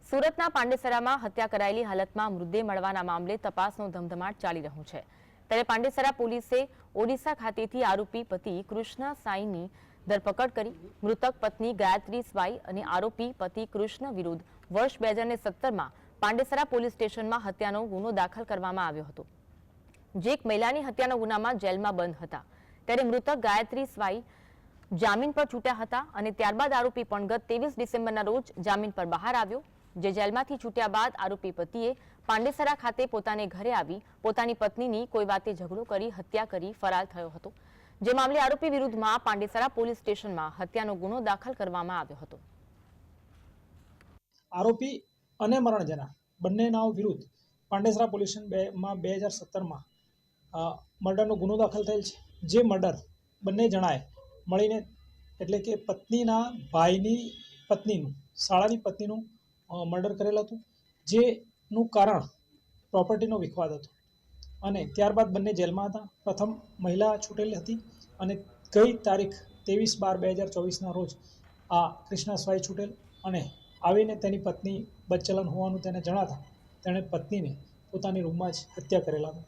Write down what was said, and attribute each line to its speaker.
Speaker 1: સુરતના પાંડેસરામાં હત્યા કરાયેલી હાલતમાં મૃતદેહ મળવાના મામલે તપાસનો ધમધમાટ ચાલી રહ્યો છે। ત્યારે પાંડેસરા પોલીસે ઓડિશા ખાતેથી આરોપી પતિ કૃષ્ણ સાઈની ધરપકડ કરી। મૃતક પત્ની ગાયત્રી સ્વાઈ અને આરોપી પતિ કૃષ્ણ વિરુદ્ધ વર્ષ 2017માં પાંડેસરા પોલીસ સ્ટેશનમાં હત્યાનો ગુનો દાખલ કરવામાં આવ્યો હતો, જે એક મહિલાની હત્યાના ગુનામાં જેલમાં બંધ હતા। ત્યારે મૃતક ગાયત્રી સ્વાઈ જામીન પર છૂટ્યા હતા અને ત્યારબાદ આરોપી પણ ગત 23 ડિસેમ્બરના રોજ જામીન પર બહાર આવ્યો। જે જેલમાંથી છૂટ્યા બાદ આરોપી પતિએ પાંડેસરા ખાતે પોતાને ઘરે આવી પોતાની પત્નીની કોઈ વાતે ઝઘડો કરી હત્યા કરી ફરાર થયો હતો, જે મામલે આરોપી વિરુદ્ધમાં પાંડેસરા પોલીસ સ્ટેશનમાં હત્યાનો ગુનો દાખલ કરવામાં આવ્યો હતો।
Speaker 2: આરોપી અને મરણ જનાર બંનેના વિરુદ્ધ પાંડેસરા પોલીસ સ્ટેશનમાં 2017માં મર્ડરનો ગુનો દાખલ થયેલ છે। જે મર્ડર બંને જણાએ મળીને એટલે કે પત્નીના ભાઈની પત્નીનું શાળાની પત્નીનું મર્ડર કરેલ હતું, જેનું કારણ પ્રોપર્ટીનો વિખવાદ હતો અને ત્યારબાદ બંને જેલમાં હતા। પ્રથમ મહિલા છૂટેલી હતી અને ગઈ તારીખ 23/12/2024ના રોજ આ કૃષ્ણા સ્વાઈ છૂટેલ અને આવીને તેની પત્ની બદચલન હોવાનું તેને જણાતા તેણે પત્નીને પોતાની રૂમમાં જ હત્યા કરેલા હતા।